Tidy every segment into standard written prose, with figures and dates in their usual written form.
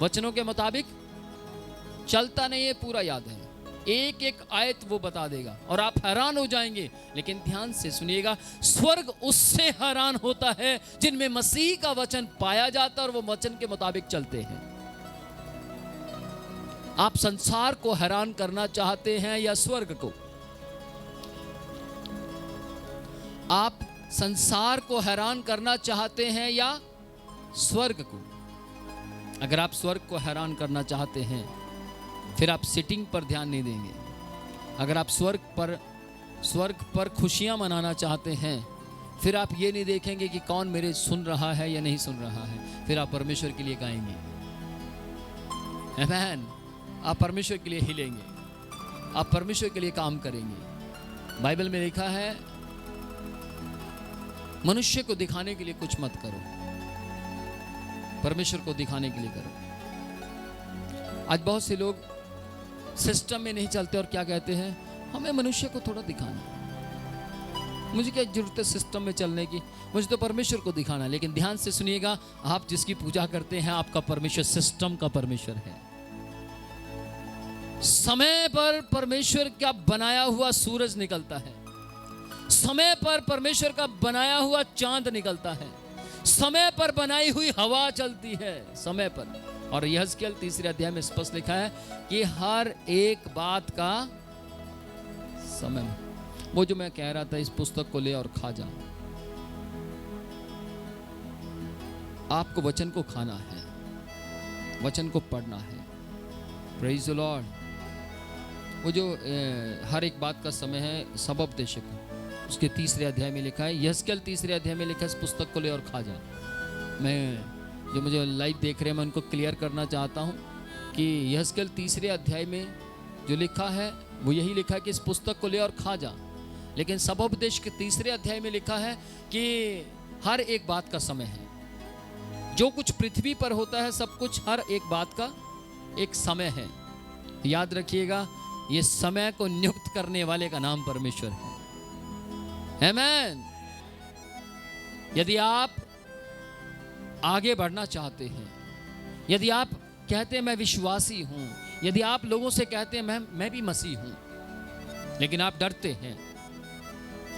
वचनों के मुताबिक चलता नहीं है, पूरा याद है, एक एक आयत वो बता देगा और आप हैरान हो जाएंगे। लेकिन ध्यान से सुनिएगा, स्वर्ग उससे हैरान होता है जिनमें मसीह का वचन पाया जाता है और वो वचन के मुताबिक चलते हैं। आप संसार को हैरान करना चाहते हैं या स्वर्ग को? आप संसार को हैरान करना चाहते हैं या स्वर्ग को? अगर आप स्वर्ग को हैरान करना चाहते हैं फिर आप सिटिंग पर ध्यान नहीं देंगे। अगर आप स्वर्ग पर खुशियां मनाना चाहते हैं फिर आप ये नहीं देखेंगे कि कौन मेरे सुन रहा है या नहीं सुन रहा है, फिर आप परमेश्वर के लिए गाएंगे। आमीन। आप परमेश्वर के लिए हिलेंगे, आप परमेश्वर के लिए काम करेंगे। बाइबल में लिखा है, मनुष्य को दिखाने के लिए कुछ मत करो, परमेश्वर को दिखाने के लिए करो। आज बहुत से लोग सिस्टम में नहीं चलते और क्या कहते हैं, हमें मनुष्य को थोड़ा दिखाना, मुझे क्या जरूरत है सिस्टम में चलने की, मुझे तो परमेश्वर को दिखाना है। लेकिन ध्यान से सुनिएगा, आप जिसकी पूजा करते हैं आपका परमेश्वर सिस्टम का परमेश्वर है। समय पर परमेश्वर का बनाया हुआ सूरज निकलता है, समय पर परमेश्वर का बनाया हुआ चांद निकलता है, समय पर बनाई हुई हवा चलती है, समय पर। और यहेजकेल 3 अध्याय में स्पष्ट लिखा है कि हर एक बात का समय। वो जो मैं कह रहा था, इस पुस्तक को ले और खा जा। आपको वचन को खाना है, वचन को पढ़ना है। Praise the Lord. वो जो हर एक बात का समय है, सबोपदेशक, उसके 3 अध्याय में लिखा है। यहेजकेल 3 अध्याय में लिखा है, इस पुस्तक को ले और खा जा। मैं जो मुझे लाइव देख रहे हैं मैं उनको क्लियर करना चाहता हूं कि यहेजकेल 3 अध्याय में जो लिखा है वो यही लिखा है कि इस पुस्तक को ले और खा जा। लेकिन सबोपदेश के 3 अध्याय में लिखा है कि हर एक बात का समय है। जो कुछ पृथ्वी पर होता है सब कुछ, हर एक बात का एक समय है। याद रखिएगा, ये समय को नियुक्त करने वाले का नाम परमेश्वर है। आमीन। यदि आप आगे बढ़ना चाहते हैं, यदि आप कहते हैं मैं विश्वासी हूं, यदि आप लोगों से कहते हैं मैं भी मसीह हूं, लेकिन आप डरते हैं,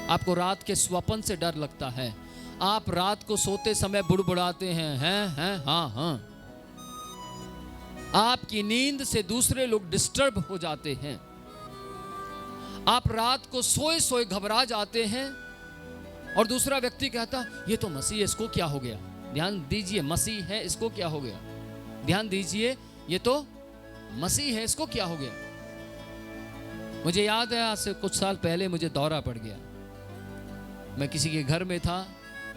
आपको रात के स्वप्न से डर लगता है, आप रात को सोते समय बुड़बुड़ाते हैं हाँ, आपकी नींद से दूसरे लोग डिस्टर्ब हो जाते हैं, आप रात को सोए सोए घबरा जाते हैं और दूसरा व्यक्ति कहता ये तो मसीह है, इसको क्या हो गया। ध्यान दीजिए, मसीह है, इसको क्या हो गया। ध्यान दीजिए, ये तो मसीह है, इसको क्या हो गया। मुझे याद है, आज से कुछ साल पहले मुझे दौरा पड़ गया। मैं किसी के घर में था,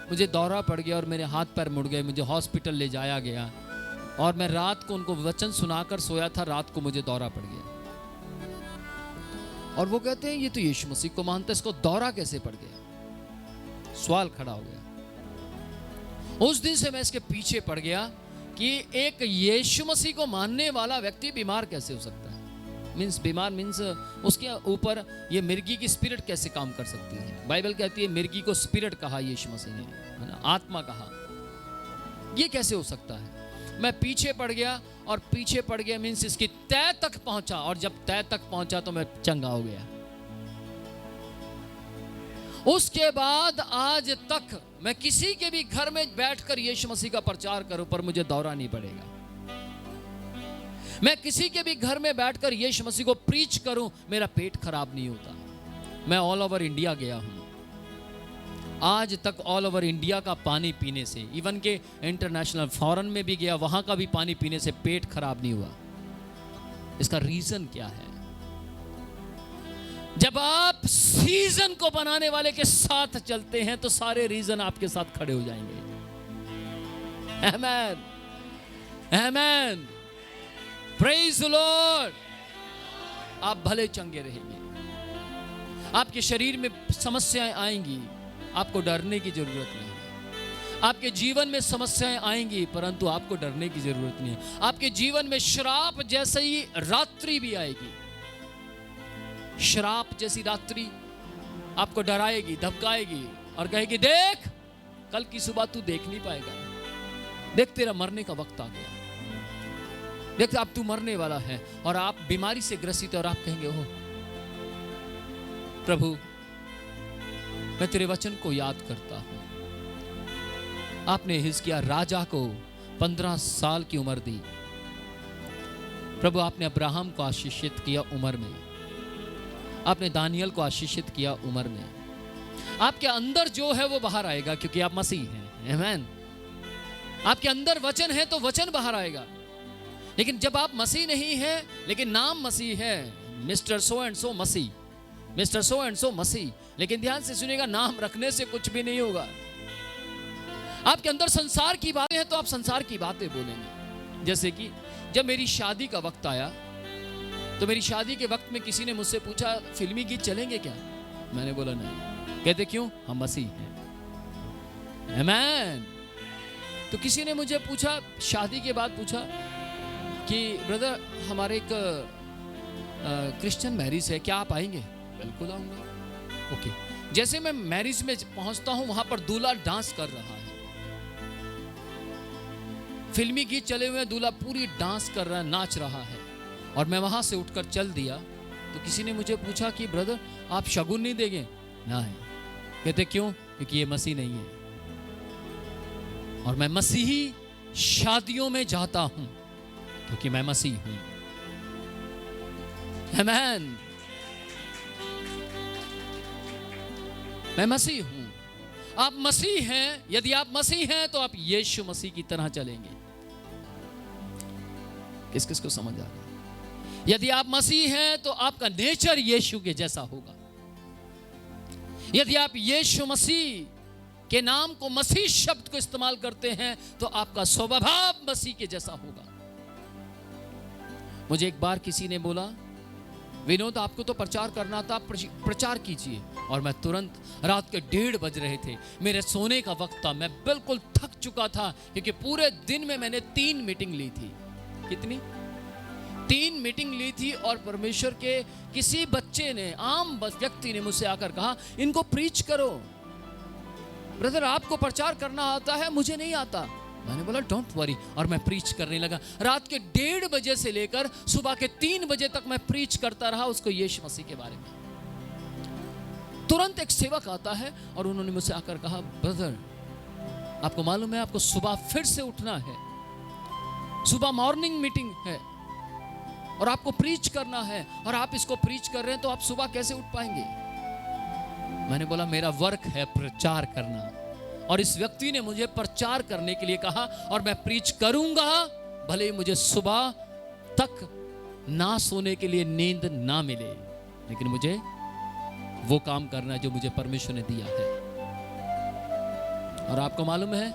मुझे दौरा पड़ गया और मेरे हाथ पैर मुड़ गए, मुझे हॉस्पिटल ले जाया गया और मैं रात को उनको वचन सुनाकर सोया था। रात को मुझे दौरा पड़ गया और वो कहते हैं ये तो यीशु मसीह को मानता है, इसको दौरा कैसे पड़ गया। सवाल खड़ा हो गया। उस दिन से मैं इसके पीछे पड़ गया कि एक यीशु मसीह को मानने वाला व्यक्ति बीमार कैसे हो सकता है। मीन्स बीमार मीन्स उसके ऊपर ये मिर्गी की स्पिरिट कैसे काम कर सकती है। बाइबल कहती है मिर्गी को स्पिरिट कहा यीशु मसीह ने, है ना, आत्मा कहा। ये कैसे हो सकता है। मैं पीछे पड़ गया और पीछे पड़ गया मीन्स इसकी तय तक पहुंचा और जब तय तक पहुंचा तो मैं चंगा हो गया। उसके बाद आज तक मैं किसी के भी घर में बैठकर यीशु मसीह का प्रचार करूं पर मुझे दौरा नहीं पड़ेगा। मैं किसी के भी घर में बैठकर यीशु मसीह को प्रीच करूं, मेरा पेट खराब नहीं होता। मैं ऑल ओवर इंडिया गया हूं, आज तक ऑल ओवर इंडिया का पानी पीने से, इवन के इंटरनेशनल फॉरेन में भी गया, वहां का भी पानी पीने से पेट खराब नहीं हुआ। इसका रीजन क्या है। जब आप सीजन को बनाने वाले के साथ चलते हैं तो सारे रीजन आपके साथ खड़े हो जाएंगे। आमेन, आमेन, प्रेज द लॉर्ड। आप भले चंगे रहेंगे, आपके शरीर में समस्याएं आएंगी, आपको डरने की जरूरत नहीं है। आपके जीवन में समस्याएं आएंगी परंतु आपको डरने की जरूरत नहीं है। आपके जीवन में श्राप जैसे ही रात्रि भी आएगी, श्राप जैसी रात्रि आपको डराएगी, धमकाएगी और कहेगी देख कल की सुबह तू देख नहीं पाएगा, देख तेरा मरने का वक्त आ गया। देखते अब तू मरने वाला है और आप बीमारी से ग्रसित है और आप कहेंगे ओह प्रभु मैं तेरे वचन को याद करता हूं। आपने हिजकिय्याह राजा को 15 साल की उम्र दी। प्रभु आपने अब्राहम को आशीषित किया उम्र में, आपने दानियल को आशीषित किया उम्र में। आपके अंदर जो है वो बाहर आएगा क्योंकि आप मसीह हैं। आमीन। आपके अंदर वचन है तो वचन बाहर आएगा। लेकिन जब आप मसीह नहीं हैं लेकिन नाम मसीह है, mister so and so Masih, mister so and so Masih, लेकिन ध्यान से सुनिएगा नाम रखने से कुछ भी नहीं होगा। आपके अंदर संसार की बातें हैं तो आप संसार की बातें बोलेंगे। जैसे कि जब मेरी शादी का वक्त आया तो मेरी शादी के वक्त में किसी ने मुझसे पूछा फिल्मी गीत चलेंगे क्या? मैंने बोला नहीं। कहते क्यों? हम मसीह हैं। आमीन। तो किसी ने मुझे पूछा शादी के बाद पूछा कि ब्रदर हमारे एक क्रिश्चियन मैरिज है, क्या आप आएंगे? बिल्कुल आऊंगा। ओके। जैसे मैं मैरिज में पहुंचता हूं वहां पर दूल्हा डांस कर रहा है, फिल्मी गीत चले हुए, दूल्हा पूरी डांस कर रहा है, नाच रहा है, और मैं वहां से उठकर चल दिया। तो किसी ने मुझे पूछा कि ब्रदर आप शगुन नहीं देंगे? नहीं। कहते क्यों? क्योंकि ये मसीह नहीं है और मैं मसीही शादियों में जाता हूं क्योंकि मैं मसीह हूं। आमीन। मैं मसीह हूं। आप मसीह हैं। यदि आप मसीह हैं तो आप यीशु मसीह की तरह चलेंगे। किस किस को समझ आ रहा है? यदि आप मसीह हैं तो आपका नेचर यीशु के जैसा होगा। यदि आप यीशु मसीह के नाम को, मसीह शब्द को इस्तेमाल करते हैं तो आपका स्वभाव मसीह के जैसा होगा। मुझे एक बार किसी ने बोला विनोद आपको तो प्रचार करना था, प्रचार कीजिए। और मैं तुरंत, रात के 1:30 बज रहे थे, मेरे सोने का वक्त था, मैं बिल्कुल थक चुका था क्योंकि पूरे दिन में मैंने 3 मीटिंग ली थी। कितनी? 3 मीटिंग ली थी। और परमेश्वर के किसी बच्चे ने, आम व्यक्ति ने मुझसे आकर कहा इनको प्रीच करो। ब्रदर आपको प्रचार करना आता है, मुझे नहीं आता। मैंने बोला डोंट वरी, और मैं प्रीच करने लगा। रात के 1:30 बजे से लेकर सुबह के 3 बजे तक मैं प्रीच करता रहा उसको यीशु मसीह के बारे में। तुरंत एक सेवक आता है और उन्होंने मुझसे आकर कहा ब्रदर आपको मालूम है आपको सुबह फिर से उठना है, सुबह मॉर्निंग मीटिंग है और आपको प्रीच करना है, और आप इसको प्रीच कर रहे हैं तो आप सुबह कैसे उठ पाएंगे? मैंने बोला मेरा वर्क है प्रचार करना, और इस व्यक्ति ने मुझे प्रचार करने के लिए कहा और मैं प्रीच करूंगा, भले ही मुझे सुबह तक ना सोने के लिए नींद ना मिले, लेकिन मुझे वो काम करना है जो मुझे परमेश्वर ने दिया है। और आपको मालूम है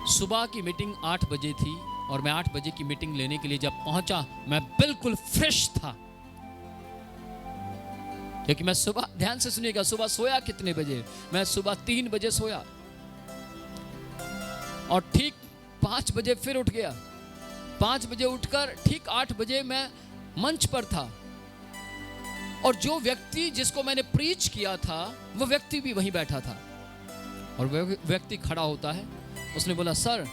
सुबह की मीटिंग 8 बजे थी और मैं 8 बजे की मीटिंग लेने के लिए जब पहुंचा मैं बिल्कुल फ्रेश था, क्योंकि मैं सुबह, ध्यान से सुनिएगा, सुबह सोया कितने बजे? मैं सुबह 3 बजे सोया और ठीक 5 बजे फिर उठ गया। 5 बजे उठकर ठीक 8 बजे मैं मंच पर था, और जो व्यक्ति जिसको मैंने प्रीच किया था वो व्यक्ति भी वहीं बैठा था। और वह व्यक्ति खड़ा होता है, उसने बोला sir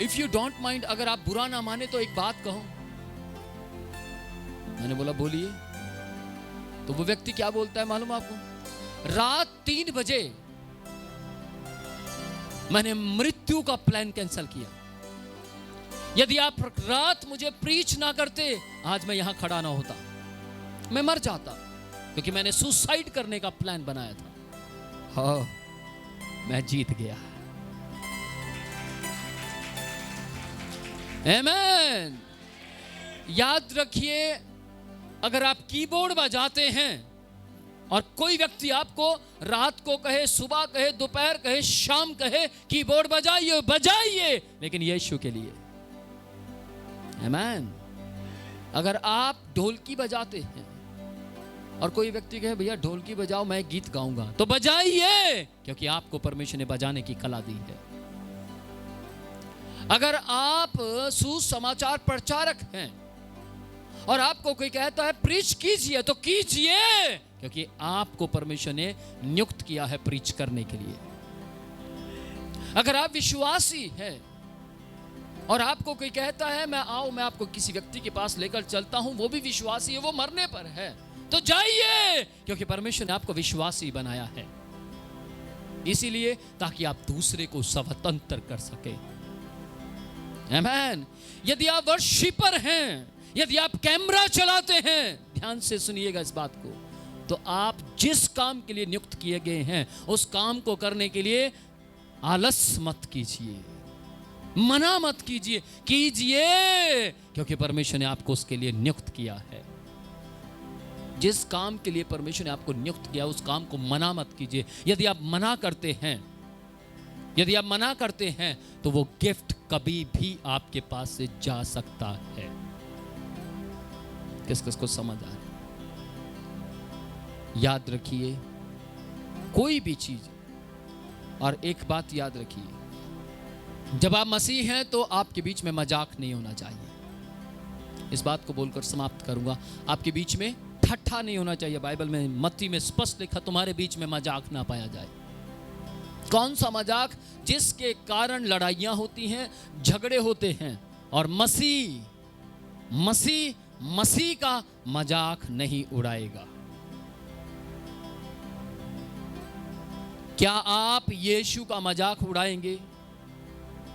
if you don't mind, अगर आप बुरा ना माने तो एक बात कहूं। मैंने बोला बोलिए। तो वो व्यक्ति क्या बोलता है मालूम आपको? रात 3 बजे मैंने मृत्यु का प्लान कैंसिल किया। यदि आप रात मुझे प्रीच ना करते आज मैं यहां खड़ा ना होता, मैं मर जाता, क्योंकि मैंने सुसाइड करने का प्लान बनाया था। हाँ, मैं जीत गया। आमीन। याद रखिए, अगर आप कीबोर्ड बजाते हैं और कोई व्यक्ति आपको रात को कहे, सुबह कहे, दोपहर कहे, शाम कहे कीबोर्ड बजाइए, बजाइए, लेकिन यीशु के लिए। आमीन। अगर आप ढोलकी बजाते हैं और कोई व्यक्ति कहे भैया ढोलकी बजाओ मैं गीत गाऊंगा, तो बजाइए, क्योंकि आपको परमेश्वर ने बजाने की कला दी है। अगर आप सुसमाचार प्रचारक हैं और आपको कोई कहता है प्रीच कीजिए, तो कीजिए, क्योंकि आपको परमेश्वर ने नियुक्त किया है प्रीच करने के लिए। अगर आप विश्वासी हैं और आपको कोई कहता है मैं आओ, मैं आपको किसी व्यक्ति के पास लेकर चलता हूं, वो भी विश्वासी है, वो मरने पर है, तो जाइए, क्योंकि परमेश्वर ने आपको विश्वासी बनाया है। इसीलिए ताकि आप दूसरे को स्वतंत्र कर सके। आमीन। यदि आप वर्शिपर हैं, यदि आप कैमरा चलाते हैं, ध्यान से सुनिएगा इस बात को, तो आप जिस काम के लिए नियुक्त किए गए हैं उस काम को करने के लिए आलस मत कीजिए, मना मत कीजिए, कीजिए, क्योंकि परमेश्वर ने आपको उसके लिए नियुक्त किया है। जिस काम के लिए परमेश्वर ने आपको नियुक्त किया उस काम को मना मत कीजिए। यदि आप मना करते हैं, यदि आप मना करते हैं तो वो गिफ्ट कभी भी आपके पास से जा सकता है। किस किस को समझ आ रहा है? याद रखिए कोई भी चीज, और एक बात याद रखिए, जब आप मसीह हैं तो आपके बीच में मजाक नहीं होना चाहिए। इस बात को बोलकर समाप्त करूंगा, आपके बीच में ठट्ठा नहीं होना चाहिए। बाइबल में मत्ती में स्पष्ट लिखा, तुम्हारे बीच में मजाक ना पाया जाए। कौन सा मजाक? जिसके कारण लड़ाइयां होती हैं, झगड़े होते हैं, और मसीह का मजाक नहीं उड़ाएगा। क्या आप यीशु का मजाक उड़ाएंगे?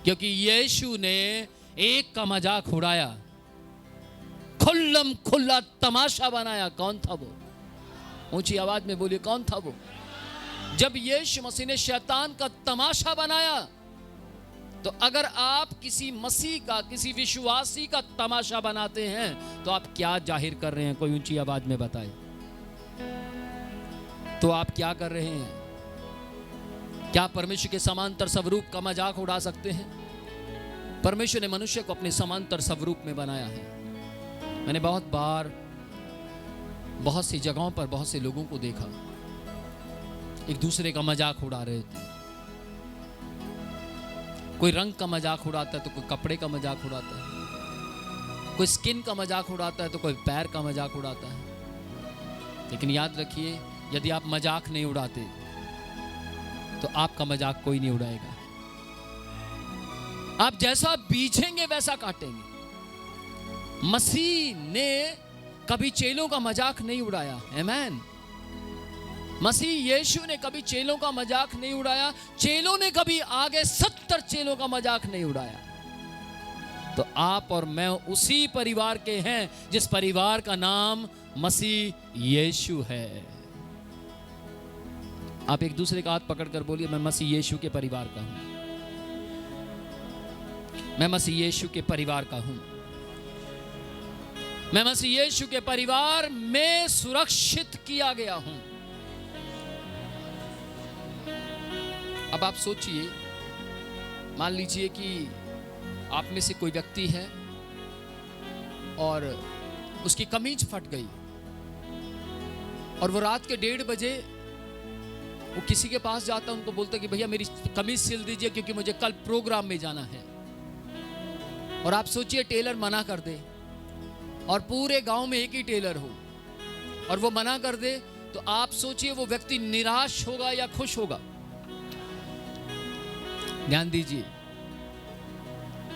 क्योंकि यीशु ने एक का मजाक उड़ाया, खुल्लम खुल्ला तमाशा बनाया। कौन था वो? ऊंची आवाज में बोलिए, कौन था वो? जब यीशु मसीह ने शैतान का तमाशा बनाया, तो अगर आप किसी मसीह का, किसी विश्वासी का तमाशा बनाते हैं तो आप क्या जाहिर कर रहे हैं? कोई ऊंची आवाज में बताए तो आप क्या कर रहे हैं? क्या परमेश्वर के समांतर स्वरूप का मजाक उड़ा सकते हैं? परमेश्वर ने मनुष्य को अपने समांतर स्वरूप में बनाया है। मैंने बहुत बार बहुत सी जगहों पर बहुत से लोगों को देखा, एक दूसरे का मजाक उड़ा रहे थे। कोई रंग का मजाक उड़ाता है तो कोई कपड़े का मजाक उड़ाता है, कोई स्किन का मजाक उड़ाता है तो कोई पैर का मजाक उड़ाता है। लेकिन याद रखिए, यदि आप मजाक नहीं उड़ाते तो आपका मजाक कोई नहीं उड़ाएगा। आप जैसा बीजेंगे वैसा काटेंगे। मसीह ने कभी चेलों का मजाक नहीं उड़ाया। आमीन। मसीह यीशु ने कभी चेलों का मजाक नहीं उड़ाया। चेलों ने कभी आगे 70 चेलों का मजाक नहीं उड़ाया। तो आप और मैं उसी परिवार के हैं जिस परिवार का नाम मसीह यीशु है। आप एक दूसरे का हाथ पकड़कर बोलिए, मैं मसीह यीशु के परिवार का हूं। मैं मसीह यीशु के परिवार का हूं। मैं मसीह यीशु के परिवार में सुरक्षित किया गया हूं। अब आप सोचिए, मान लीजिए कि आप में से कोई व्यक्ति है और उसकी कमीज फट गई और वो रात के 1:30 बजे वो किसी के पास जाता है, उनको बोलता है कि भैया मेरी कमीज सिल दीजिए क्योंकि मुझे कल प्रोग्राम में जाना है। और आप सोचिए टेलर मना कर दे, और पूरे गांव में एक ही टेलर हो और वो मना कर दे, तो आप सोचिए वो व्यक्ति निराश होगा या खुश होगा? ध्यान दीजिए,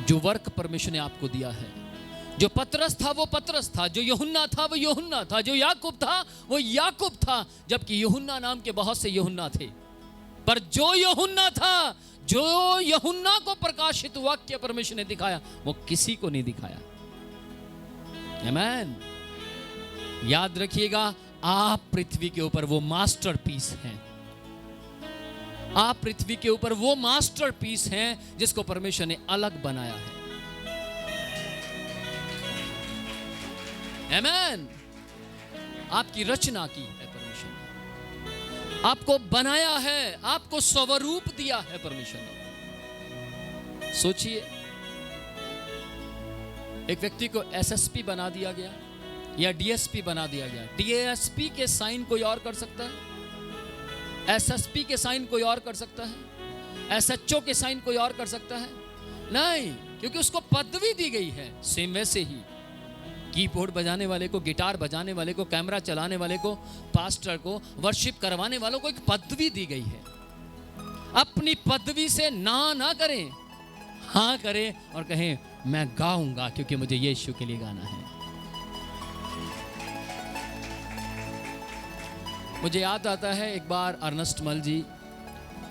जो वर्क परमेश्वर ने आपको दिया है, जो पतरस था वो पतरस था, जो यूहन्ना था वो यूहन्ना था, जो याकूब था वो याकूब था, जबकि यूहन्ना नाम के बहुत से यूहन्ना थे। पर जो यूहन्ना था, जो यूहन्ना को प्रकाशित वाक्य परमेश्वर ने दिखाया, वो किसी को नहीं दिखाया। आमीन। याद रखिएगा, आप पृथ्वी के ऊपर वो मास्टरपीस हैं। आप पृथ्वी के ऊपर वो मास्टरपीस हैं जिसको परमेश्वर ने अलग बनाया है। आमीन। आपकी रचना की है परमेश्वर ने, आपको बनाया है, आपको स्वरूप दिया है परमेश्वर ने। सोचिए, एक व्यक्ति को एसएसपी बना दिया गया या डीएसपी बना दिया गया। डीएसपी के साइन कोई और कर सकता है, एसएसपी के साइन कोई और कर सकता है, एसएचओ के साइन कोई और कर सकता है? नहीं, क्योंकि उसको पदवी दी गई है। सेम वैसे ही कीबोर्ड बजाने वाले को, गिटार बजाने वाले को, कैमरा चलाने वाले को, पास्टर को, वर्शिप करवाने वालों को एक पदवी दी गई है। अपनी पदवी से ना करें। हाँ करें और कहें मैं गाऊंगा क्योंकि मुझे यीशु के लिए गाना है। मुझे याद आता है एक बार अर्नेस्ट मल जी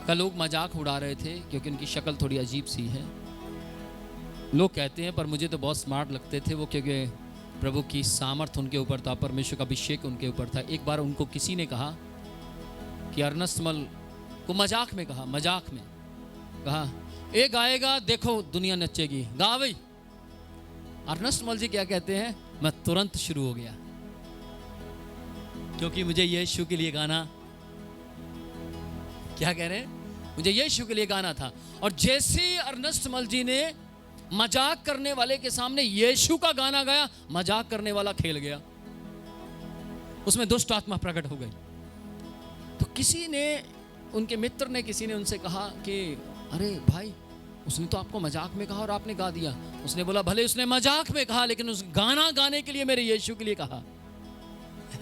का लोग मजाक उड़ा रहे थे क्योंकि उनकी शक्ल थोड़ी अजीब सी है। लोग कहते हैं, पर मुझे तो बहुत स्मार्ट लगते थे वो, क्योंकि प्रभु की सामर्थ उनके ऊपर था, परमेश्वर का अभिषेक उनके ऊपर था। एक बार उनको किसी ने कहा कि अर्नेस्ट मल को मजाक में कहा ए गाएगा देखो दुनिया नचेगी, गा भाई। अर्नेस्ट मल जी क्या कहते हैं, मैं तुरंत शुरू हो गया क्योंकि मुझे यीशु के लिए गाना, क्या कह रहे हैं, मुझे यीशु के लिए गाना था। और जैसे ही अर्नेस्ट मल जी ने मजाक करने वाले के सामने यीशु का गाना गाया, मजाक करने वाला खेल गया, उसमें दुष्ट आत्मा प्रकट हो गई। तो किसी ने, उनके मित्र ने, किसी ने उनसे कहा कि अरे भाई उसने तो आपको मजाक में कहा और आपने गा दिया। उसने बोला भले उसने मजाक में कहा लेकिन उस गाना गाने के लिए मेरे यीशु के लिए कहा।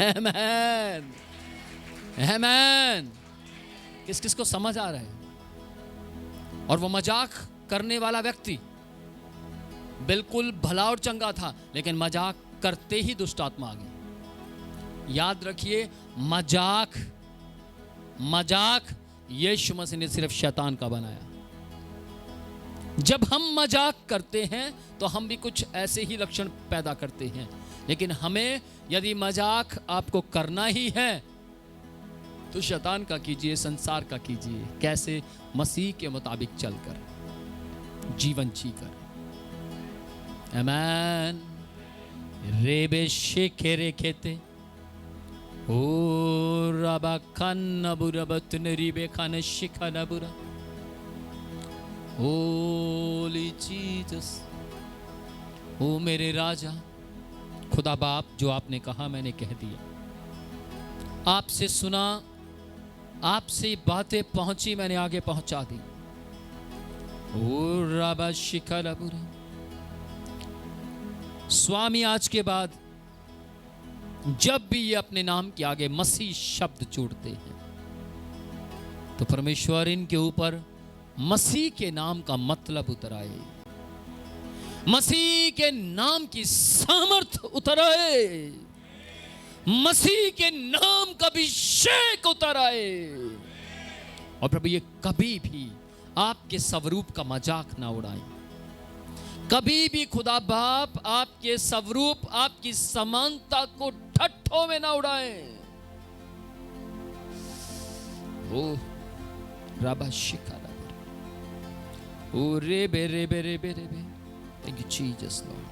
आमेन, आमेन। किस किस को समझ आ रहा है? और वो मजाक करने वाला व्यक्ति बिल्कुल भला और चंगा था, लेकिन मजाक करते ही दुष्ट आत्मा आ गई। याद रखिए, मजाक यीशु मसीह ने सिर्फ शैतान का बनाया। जब हम मजाक करते हैं तो हम भी कुछ ऐसे ही लक्षण पैदा करते हैं, लेकिन हमें यदि मजाक आपको करना ही है तो शैतान का कीजिए, संसार का कीजिए। कैसे? मसीह के मुताबिक चलकर, जीवन जीकर। आमेन। रेबे शेखे रेखेते ओ रबा खान बुरा बतन रिबे खान शिखा न बुरा। होली जीसस, ओ मेरे राजा, खुदा बाप, जो आपने कहा मैंने कह दिया, आपसे सुना, आपसे बातें पहुंची, मैंने आगे पहुंचा दी। ओ रबा शिखा न बुरा। स्वामी, आज के बाद जब भी ये अपने नाम के आगे मसीह शब्द जोड़ते हैं तो परमेश्वर इनके ऊपर मसीह के नाम का मतलब उतर आए, मसीह के नाम की सामर्थ उतर आए, मसीह के नाम का अभिषेक उतर आए। और प्रभु ये कभी भी आपके स्वरूप का मजाक ना उड़ाए, कभी भी खुदा बाप आपके स्वरूप, आपकी समानता को ठट्ठों में ना उड़ाए। ओ रबा शिखा, ओ रेबे रेबे रेबे रेबे। Thank you Jesus Lord.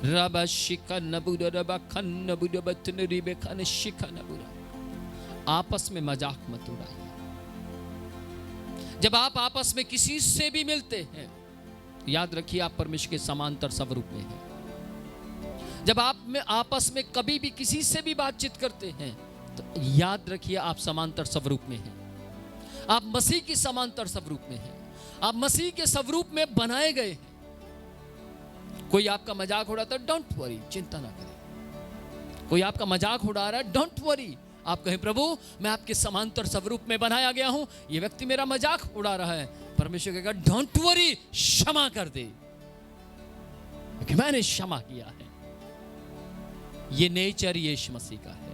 रबा शिखा नबुरा रबा खन नबुरा बतन रिबे खन शिखा नबुरा। आपस में मजाक मत उड़ाइए। जब आप आपस में किसी से भी मिलते हैं, याद रखिए आप परमेश्वर के समांतर स्वरूप में हैं। जब आप में आपस में कभी भी किसी से भी बातचीत करते हैं तो याद रखिए आप समांतर स्वरूप में हैं, आप मसीह की समांतर स्वरूप में हैं, आप मसीह के स्वरूप में बनाए गए हैं। कोई आपका मजाक उड़ा तो डोंट वरी, चिंता ना करें। कोई आपका मजाक उड़ा रहा है, डोंट वरी, आप कहें प्रभु मैं आपके समांतर स्वरूप में बनाया गया हूं, ये व्यक्ति मेरा मजाक उड़ा रहा है। परमेश्वर कहेगा डोंट वरी, क्षमा कर दे क्योंकि मैंने क्षमा किया है। ये नेचर यीशु मसीह का है,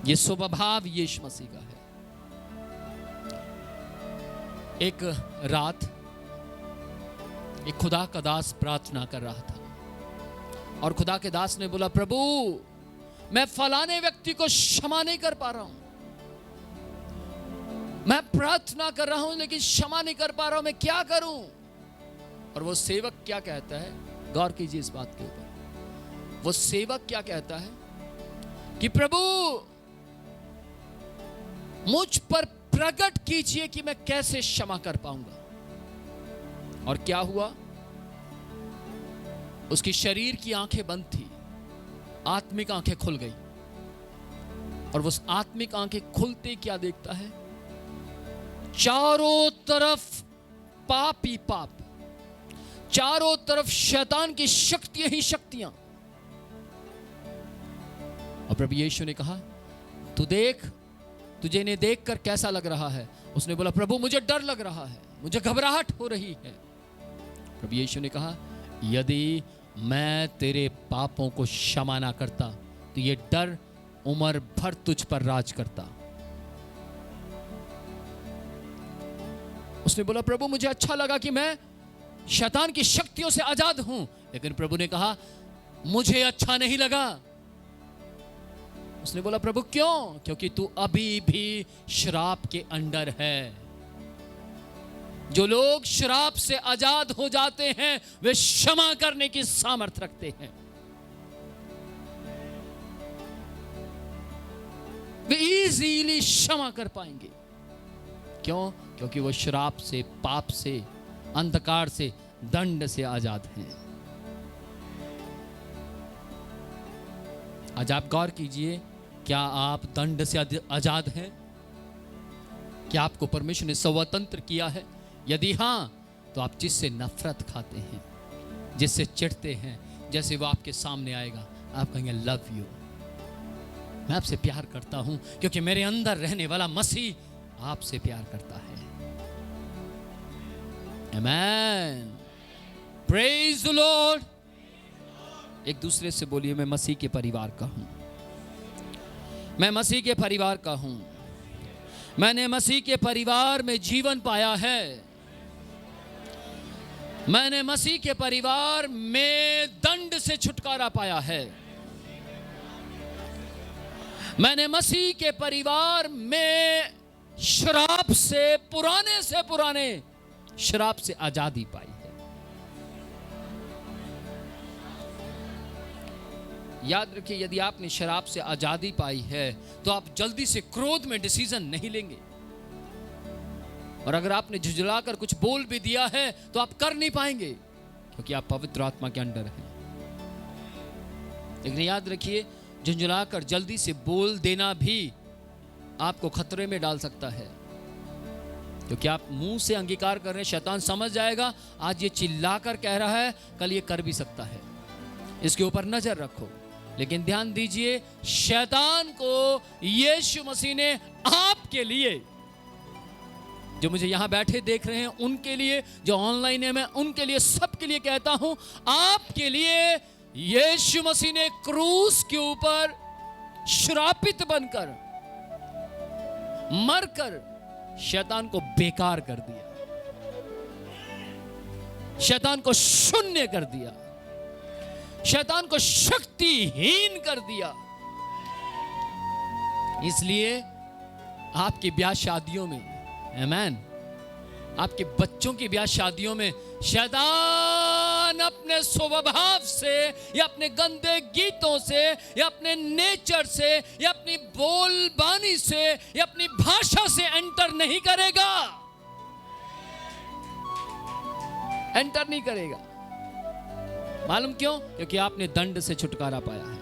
ये स्वभाव यीशु मसीह का है। एक रात एक खुदा का दास प्रार्थना कर रहा था और खुदा के दास ने बोला प्रभु मैं फलाने व्यक्ति को क्षमा नहीं कर पा रहा हूं, मैं प्रार्थना कर रहा हूं लेकिन क्षमा नहीं कर पा रहा हूं, मैं क्या करूं? और वो सेवक क्या कहता है, गौर कीजिए इस बात के ऊपर। वो सेवक क्या कहता है कि प्रभु मुझ पर प्रकट कीजिए कि मैं कैसे क्षमा कर पाऊंगा। और क्या हुआ? उसकी शरीर की आंखें बंद थी, आत्मिक आंखें खुल गई और वो आत्मिक आंखें खुलते क्या देखता है? चारों तरफ पाप ही पाप, चारों तरफ शैतान की शक्तियां ही शक्तियां। और प्रभु यीशु ने कहा तू देख, तुझे इन्हें देखकर कैसा लग रहा है? उसने बोला प्रभु मुझे डर लग रहा है। मुझे घबराहट हो रही है। प्रभु यीशु ने कहा, यदि मैं तेरे पापों को क्षमा ना करता तो ये डर उम्र भर तुझ पर राज करता। उसने बोला, प्रभु मुझे अच्छा लगा कि मैं शैतान की शक्तियों से आजाद हूं, लेकिन प्रभु ने कहा मुझे अच्छा नहीं लगा। उसने बोला, प्रभु क्यों? क्योंकि तू अभी भी श्राप के अंडर है। जो लोग श्राप से आजाद हो जाते हैं वे क्षमा करने की सामर्थ रखते हैं। वे इजीली क्षमा कर पाएंगे। क्यों? क्योंकि वो श्राप से, पाप से, अंधकार से, दंड से आजाद हैं। आज आप गौर कीजिए, क्या आप दंड से आजाद हैं? क्या आपको परमेश्वर ने स्वतंत्र किया है? यदि हां, तो आप जिससे नफरत खाते हैं, जिससे चिढ़ते हैं, जैसे वो आपके सामने आएगा, आप कहेंगे लव यू, मैं आपसे प्यार करता हूं क्योंकि मेरे अंदर रहने वाला मसीह आपसे प्यार करता है। आमेन, प्रेज द लॉर्ड। एक दूसरे से बोलिए, मैं मसीह के परिवार का हूं, मैं मसीह के परिवार का हूं, मैंने मसीह के परिवार में जीवन पाया है, मैंने मसीह के परिवार में दंड से छुटकारा पाया है, मैंने मसीह के परिवार में श्राप से पुराने श्राप से आजादी पाई है। याद रखिए, यदि आपने शराब से आजादी पाई है तो आप जल्दी से क्रोध में डिसीजन नहीं लेंगे, और अगर आपने झुंझलाकर कुछ बोल भी दिया है तो आप कर नहीं पाएंगे, क्योंकि आप पवित्र आत्मा के अंडर हैं। लेकिन याद रखिए, झुंझलाकर जल्दी से बोल देना भी आपको खतरे में डाल सकता है, क्योंकि आप मुंह से अंगीकार कर रहे हैं। शैतान समझ जाएगा, आज ये चिल्लाकर कह रहा है, कल ये कर भी सकता है, इसके ऊपर नजर रखो। लेकिन ध्यान दीजिए, शैतान को यीशु मसीह ने आपके लिए, जो मुझे यहां बैठे देख रहे हैं उनके लिए, जो ऑनलाइन है मैं उनके लिए, सबके लिए कहता हूं, आपके लिए यीशु मसीह ने क्रूस के ऊपर श्रापित बनकर, मरकर शैतान को बेकार कर दिया, शैतान को शून्य कर दिया, शैतान को शक्तिहीन कर दिया। इसलिए आपकी ब्याह शादियों में, आमेन, आपके बच्चों की ब्याह शादियों में शैतान अपने स्वभाव से या अपने गंदे गीतों से या अपने नेचर से या अपनी बोलबानी से या अपनी भाषा से एंटर नहीं करेगा, एंटर नहीं करेगा। मालूम क्यों? क्योंकि आपने दंड से छुटकारा पाया है,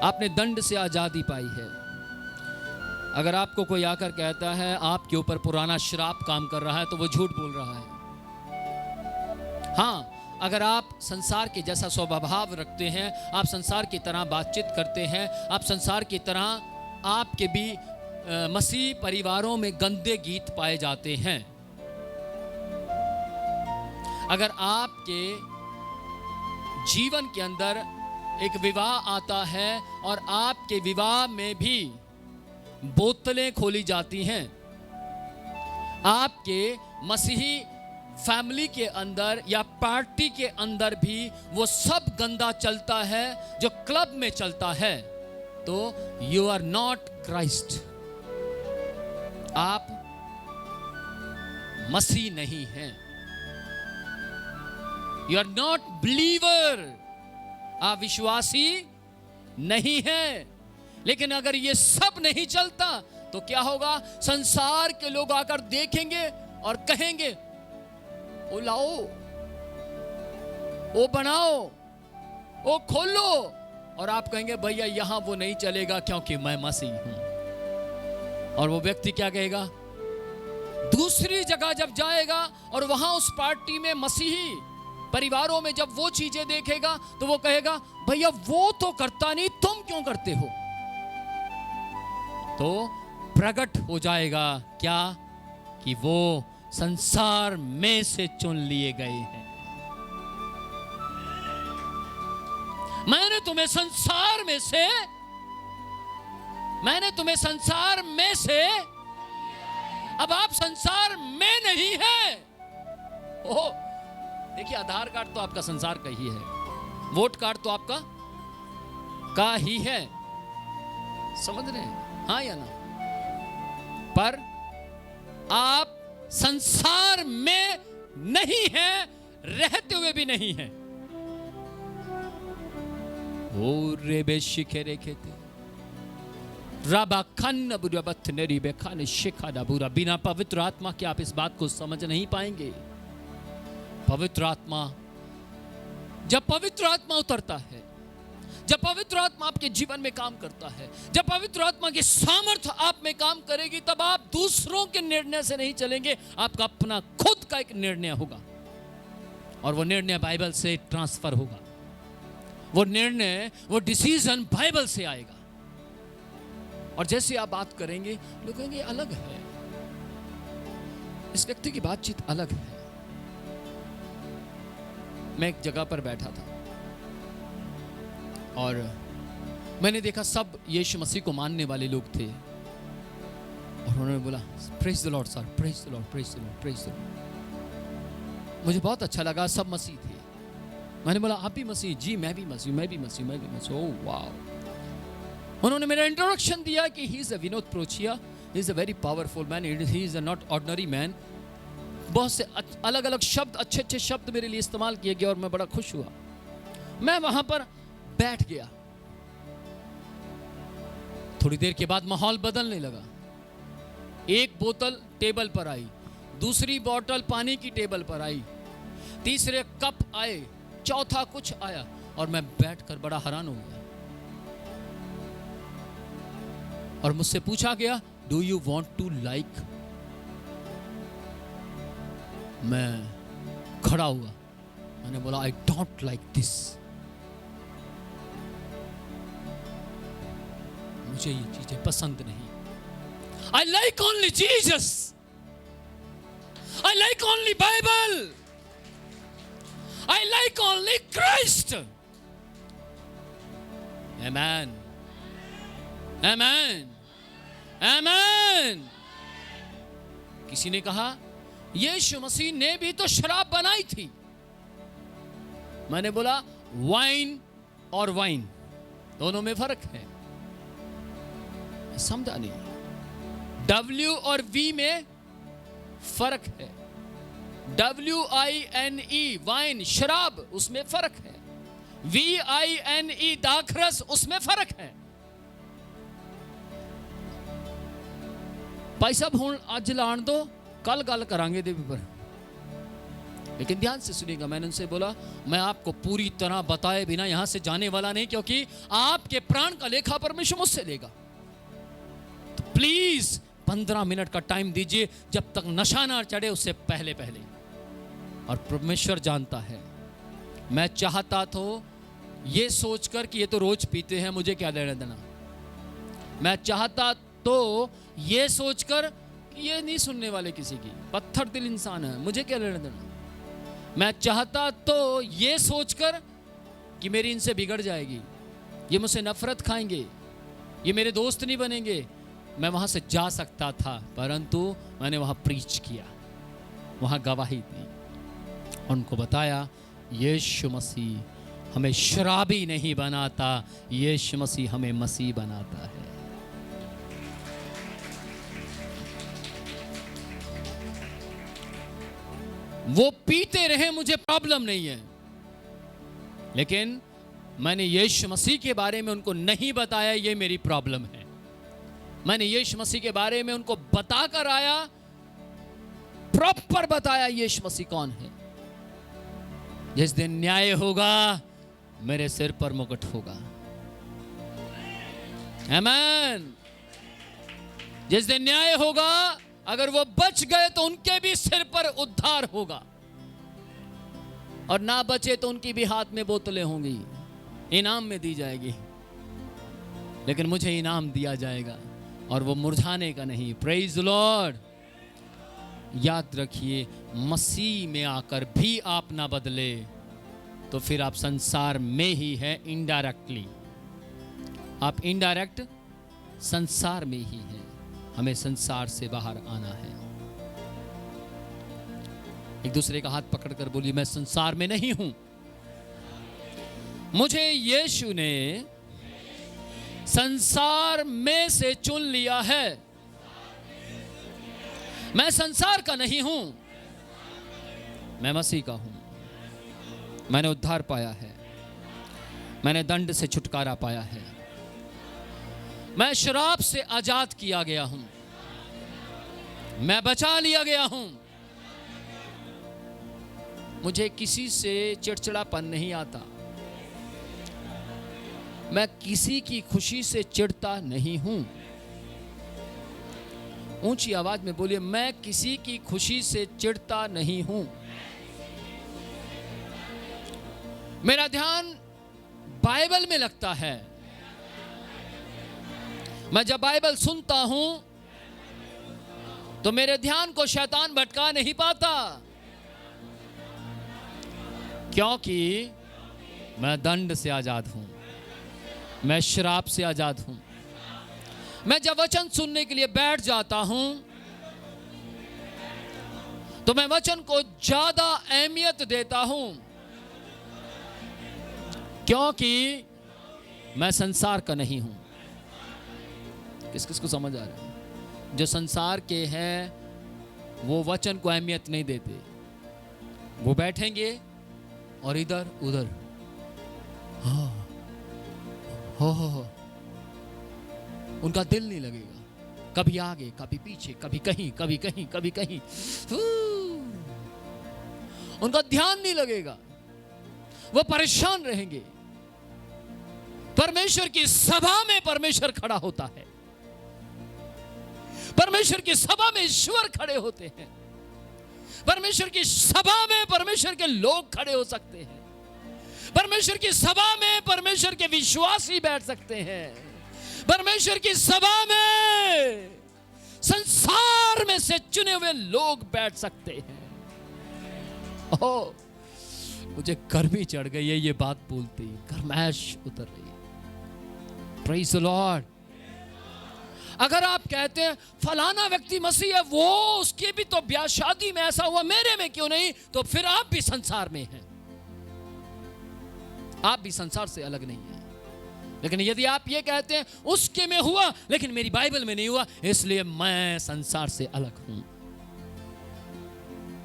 आपने दंड से आजादी पाई है। अगर आपको कोई आकर कहता है आपके ऊपर पुराना श्राप काम कर रहा है, तो वो झूठ बोल रहा है। हाँ, अगर आप संसार के जैसा स्वभाव रखते हैं, आप संसार की तरह बातचीत करते हैं, आप संसार की तरह, आपके भी मसीह परिवारों में गंदे गीत पाए जाते हैं। अगर आपके जीवन के अंदर एक विवाह आता है और आपके विवाह में भी बोतलें खोली जाती हैं, आपके मसीही फैमिली के अंदर या पार्टी के अंदर भी वो सब गंदा चलता है जो क्लब में चलता है, तो यू आर नॉट क्राइस्ट, आप मसीह नहीं हैं, यू आर नॉट बिलीवर, आप विश्वासी नहीं हैं। लेकिन अगर ये सब नहीं चलता तो क्या होगा? संसार के लोग आकर देखेंगे और कहेंगे, ओ लाओ, ओ बनाओ, ओ खोलो, और आप कहेंगे भैया यहां वो नहीं चलेगा क्योंकि मैं मसीह हूं। और वो व्यक्ति क्या कहेगा? दूसरी जगह जब जाएगा और वहां उस पार्टी में मसीही परिवारों में जब वो चीजें देखेगा तो वो कहेगा भैया वो तो करता नहीं, तुम क्यों करते हो? तो प्रकट हो जाएगा क्या? कि वो संसार में से चुन लिए गए हैं। मैंने तुम्हें संसार में से अब आप संसार में नहीं हैं। ओह, देखिए, आधार कार्ड तो आपका संसार का ही है, वोट कार्ड तो आपका का ही है, समझ रहे हैं, हाँ या ना? पर आप संसार में नहीं हैं, रहते हुए भी नहीं हैं। ओ रेबे शिखे रेखे थे राबा खन्न बुरा बत्तनेरी बेखाने शिखा दा बुरा। बिना पवित्र आत्मा के आप इस बात को समझ नहीं पाएंगे। पवित्र आत्मा, जब पवित्र आत्मा उतरता है, जब पवित्र आत्मा आपके जीवन में काम करता है, जब पवित्र आत्मा की सामर्थ्य आप में काम करेगी, तब आप दूसरों के निर्णय से नहीं चलेंगे, आपका अपना खुद का एक निर्णय होगा। और वो निर्णय बाइबल से ट्रांसफर होगा, वो निर्णय, वो डिसीजन बाइबल से आएगा। और जैसे आप बात करेंगे, लोग कहेंगे अलग है, इस व्यक्ति की बातचीत अलग है। मैं एक जगह पर बैठा था और मैंने देखा सब यीशु मसीह को मानने वाले लोग थे, और उन्होंने बोला praise the Lord sir, praise the Lord, praise the Lord, praise the Lord. मुझे बहुत अच्छा लगा, सब मसीह थे। मैंने बोला आप भी मसीह? जी मैं भी मसीह, मैं भी मसीह, मैं भी मसीह। Oh wow. उन्होंने मेरा इंट्रोडक्शन दिया कि he is a Vinod Prochia, he is a very powerful man, he is a not ordinary man. बहुत से अलग अलग शब्द, अच्छे अच्छे शब्द मेरे लिए इस्तेमाल किए गए और मैं बड़ा खुश हुआ। मैं वहां पर बैठ गया। थोड़ी देर के बाद माहौल बदलने लगा। एक बोतल टेबल पर आई, दूसरी बोतल पानी की टेबल पर आई, तीसरे कप आए, चौथा कुछ आया, और मैं बैठकर बड़ा हैरान हो गया। और मुझसे पूछा गया do you want to like. मैं खड़ा हुआ, मैंने बोला आई डोंट लाइक दिस, मुझे ये चीजें पसंद नहीं। I like only Jesus, I like only Bible, I like only Christ. Amen, amen, amen. किसी ने कहा यीशु मसीह ने भी तो शराब बनाई थी। मैंने बोला वाइन और वाइन दोनों में फर्क है, समझा नहीं। W और V में फर्क है। WINE वाइन शराब, उसमें फर्क है। VINE दाखरस, उसमें फर्क है। भाई साहब हुण अज लाण दो, कल गल करांगे दे पर। लेकिन ध्यान से सुनिएगा, मैंने उनसे बोला मैं आपको पूरी तरह बताए बिना यहां से जाने वाला नहीं, क्योंकि आपके प्राण का लेखा परमेश्वर मुझसे लेगा। तो प्लीज 15 मिनट का टाइम दीजिए, जब तक नशा ना चढ़े उससे पहले पहले। और परमेश्वर जानता है, मैं चाहता तो ये सोचकर कि ये तो रोज पीते हैं, मुझे क्या लेना देना। मैं चाहता तो ये सोचकर कि ये नहीं सुनने वाले किसी की, पत्थर दिल इंसान है, मुझे क्या लेना देना। मैं चाहता तो ये सोचकर कि मेरी इनसे बिगड़ जाएगी, ये मुझसे नफरत खाएंगे, ये मेरे दोस्त नहीं बनेंगे। मैं वहां से जा सकता था, परंतु मैंने वहां प्रीच किया, वहां गवाही दी, उनको बताया यीशु मसीह हमें शराबी नहीं बनाता, यीशु मसीह हमें मसीह बनाता है। वो पीते रहे, मुझे प्रॉब्लम नहीं है, लेकिन मैंने यीशु मसीह के बारे में उनको नहीं बताया, ये मेरी प्रॉब्लम है। मैंने यीशु मसीह के बारे में उनको बताकर आया, प्रॉपर बताया यीशु मसीह कौन है। जिस दिन न्याय होगा मेरे सिर पर मुकुट होगा। आमीन। जिस दिन न्याय होगा, अगर वो बच गए तो उनके भी सिर पर उद्धार होगा, और ना बचे तो उनकी भी हाथ में बोतलें होंगी, इनाम में दी जाएगी। लेकिन मुझे इनाम दिया जाएगा और वो मुरझाने का नहीं। Praise the Lord. याद रखिए, मसीह में आकर भी आप ना बदले तो फिर आप संसार में ही हैं, इनडायरेक्टली आप इनडायरेक्ट संसार में ही हैं। हमें संसार से बाहर आना है। एक दूसरे का हाथ पकड़कर बोलिए, मैं संसार में नहीं हूं, मुझे यीशु ने संसार में से चुन लिया है। मैं संसार का नहीं हूं, मैं मसीह का हूं। मैंने उद्धार पाया है, मैंने दंड से छुटकारा पाया है, मैं शराब से आजाद किया गया हूं, मैं बचा लिया गया हूं। मुझे किसी से चिड़चिड़ापन नहीं आता, मैं किसी की खुशी से चिढ़ता नहीं हूं। ऊंची आवाज में बोलिए, मैं किसी की खुशी से चिढ़ता नहीं हूं। मेरा ध्यान बाइबल में लगता है। मैं जब बाइबल सुनता हूं तो मेरे ध्यान को शैतान भटका नहीं पाता, क्योंकि मैं दंड से आजाद हूं, मैं शराब से आजाद हूं। मैं जब वचन सुनने के लिए बैठ जाता हूं तो मैं वचन को ज्यादा अहमियत देता हूं, क्योंकि मैं संसार का नहीं हूं। किस किस को समझ आ रहा है? जो संसार के हैं वो वचन को अहमियत नहीं देते, वो बैठेंगे और इधर उधर हो उनका दिल नहीं लगेगा, कभी आगे कभी पीछे, कभी कहीं कभी कहीं कभी कहीं, उनका ध्यान नहीं लगेगा, वो परेशान रहेंगे। परमेश्वर की सभा में परमेश्वर खड़ा होता है, परमेश्वर की सभा में ईश्वर खड़े होते हैं, परमेश्वर की सभा में परमेश्वर के लोग खड़े हो सकते हैं, परमेश्वर की सभा में परमेश्वर के विश्वासी बैठ सकते हैं, परमेश्वर की सभा में संसार में से चुने हुए लोग बैठ सकते हैं। ओह, मुझे गर्मी चढ़ गई है ये बात बोलते ही, गर्माइश उतर रही है। Praise the Lord. अगर आप कहते हैं फलाना व्यक्ति मसीह है, वो उसकी भी तो ब्याह शादी में ऐसा हुआ, मेरे में क्यों नहीं, तो फिर आप भी संसार में हैं, आप भी संसार से अलग नहीं हैं। लेकिन यदि आप ये कहते हैं उसके में हुआ लेकिन मेरी बाइबल में नहीं हुआ, इसलिए मैं संसार से अलग हूं।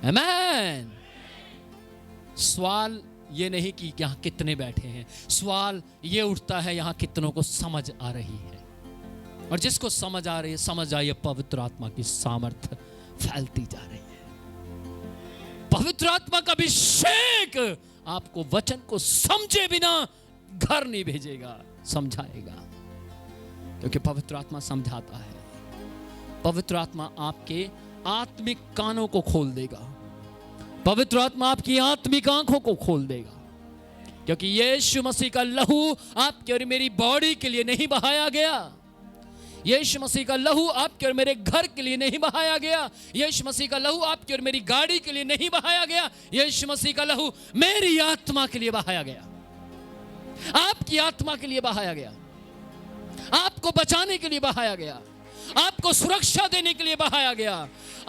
आमीन। सवाल ये नहीं कि यहां कितने बैठे हैं, सवाल ये उठता है यहां कितनों को समझ आ रही है। और जिसको समझ आ रही है, समझ आइए पवित्र आत्मा की सामर्थ्य फैलती जा रही है। पवित्र आत्मा का अभिषेक आपको वचन को समझे बिना घर नहीं भेजेगा, समझाएगा, क्योंकि पवित्र आत्मा समझाता है। पवित्र आत्मा आपके आत्मिक कानों को खोल देगा, पवित्र आत्मा आपकी आत्मिक आंखों को खोल देगा, क्योंकि यीशु मसीह का लहू आपके और मेरी बॉडी के लिए नहीं बहाया गया, यीशु मसीह का लहू आपके और मेरे घर के लिए नहीं बहाया गया, यीशु मसीह का लहू आपके और मेरी गाड़ी के लिए नहीं बहाया गया, यीशु मसीह का लहू मेरी आत्मा के लिए बहाया गया, आपकी आत्मा के लिए बहाया गया, आपको बचाने के लिए बहाया गया, आपको सुरक्षा देने के लिए बहाया गया,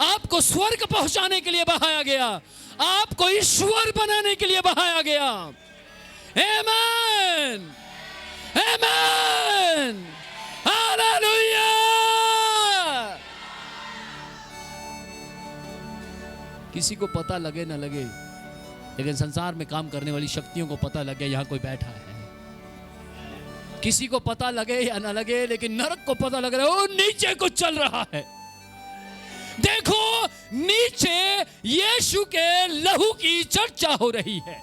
आपको स्वर्ग पहुंचाने के लिए बहाया गया, आपको ईश्वर बनाने के लिए बहाया गया। आमीन, आमीन, हालेलुया। किसी को पता लगे ना लगे, लेकिन संसार में काम करने वाली शक्तियों को पता लगे यहां कोई बैठा है। किसी को पता लगे या ना लगे, लेकिन नरक को पता लग रहा है, वो नीचे कुछ चल रहा है। देखो नीचे यीशु के लहू की चर्चा हो रही है।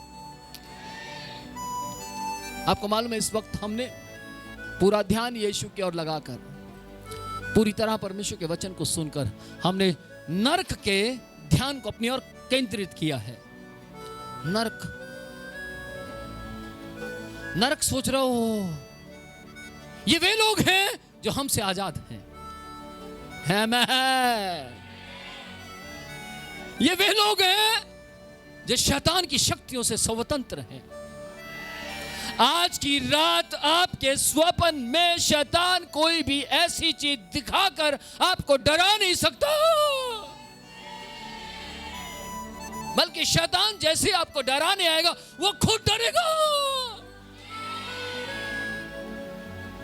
आपको मालूम है, इस वक्त हमने पूरा ध्यान यीशु की ओर लगाकर, पूरी तरह परमेश्वर के वचन को सुनकर, हमने नरक के ध्यान को अपनी ओर केंद्रित किया है। नरक, नरक सोच रहे हो ये वे लोग हैं जो हमसे आजाद हैं। आमीन, ये वे लोग हैं जो शैतान की शक्तियों से स्वतंत्र हैं। आज की रात आपके स्वप्न में शैतान कोई भी ऐसी चीज दिखाकर आपको डरा नहीं सकता, बल्कि शैतान जैसे आपको डराने आएगा वो खुद डरेगा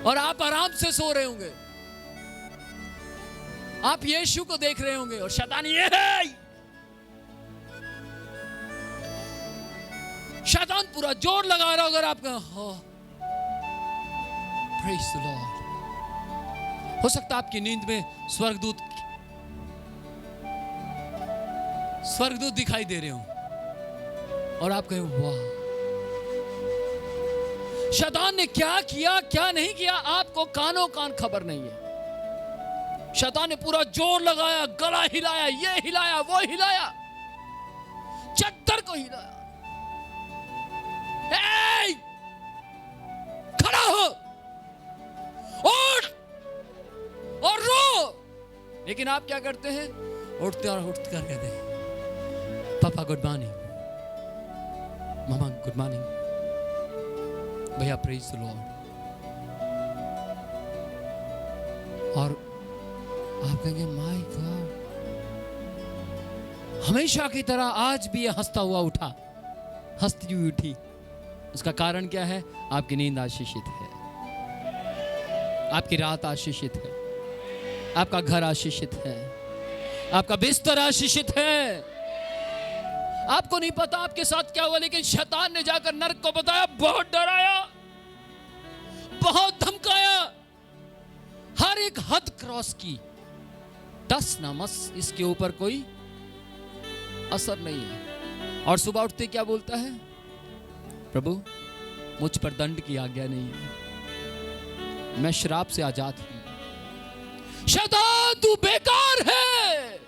और आप आराम से सो रहे होंगे। आप यीशु को देख रहे होंगे और शैतान ये है। शैतान पूरा जोर लगा रहा अगर आपका प्रेज़ द लॉर्ड। हो सकता है आपकी नींद में स्वर्गदूत दिखाई दे रहे हो और आप कहें वाह, शैतान ने क्या किया क्या नहीं किया आपको कानों कान खबर नहीं है। शैतान ने पूरा जोर लगाया, गला हिलाया, ये हिलाया, वो हिलाया, चद्दर को हिलाया। ए, खड़ा हो, उठ और रो। लेकिन आप क्या करते हैं? उठते और उठ कर कहते हैं पापा गुड मॉर्निंग, मामा गुड मॉर्निंग, भैया प्रेज द लॉर्ड। और आप कहेंगे माय गॉड, हमेशा की तरह आज भी ये हंसता हुआ उठा, हंसती हुई उठी। उसका कारण क्या है? आपकी नींद आशीषित है, आपकी रात आशीषित है, आपका घर आशीषित है, आपका बिस्तर आशीषित है। आपको नहीं पता आपके साथ क्या हुआ, लेकिन शैतान ने जाकर नरक को बताया, बहुत डराया, बहुत धमकाया, हर एक हद क्रॉस की। टस ना मस, इसके ऊपर कोई असर नहीं है। और सुबह उठते क्या बोलता है? प्रभु मुझ पर दंड की आज्ञा नहीं है, मैं श्राप से आजाद हूं। शैतान तू बेकार है।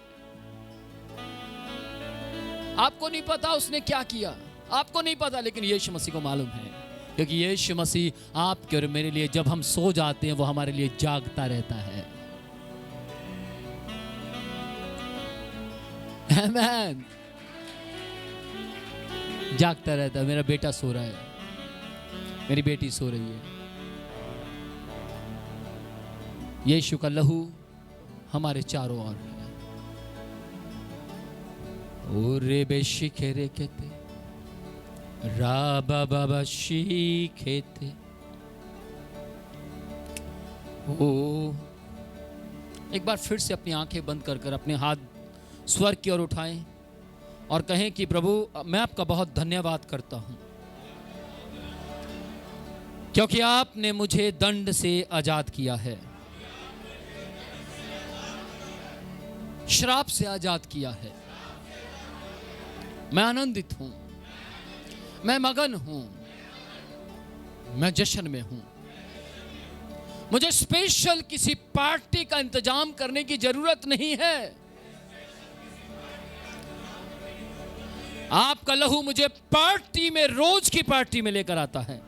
आपको नहीं पता उसने क्या किया, आपको नहीं पता, लेकिन यीशु मसीह को मालूम है, क्योंकि यीशु मसीह आपके और मेरे लिए जब हम सो जाते हैं वो हमारे लिए जागता रहता है। आमीन। जागता रहता है। मेरा बेटा सो रहा है, मेरी बेटी सो रही है। यीशु का लहू हमारे चारों ओर है। ओ रे बेशी खेरे कहते राबा बाबा शी खेते। ओ एक बार फिर से अपनी आंखें बंद कर अपने हाथ स्वर्ग की ओर उठाएं और कहें कि प्रभु मैं आपका बहुत धन्यवाद करता हूं, क्योंकि आपने मुझे दंड से आजाद किया है, श्राप से आजाद किया है। मैं आनंदित हूं, मैं मगन हूं, मैं जश्न में हूं। मुझे स्पेशल किसी पार्टी का इंतजाम करने की जरूरत नहीं है। आपका लहू मुझे पार्टी में, रोज की पार्टी में लेकर आता है।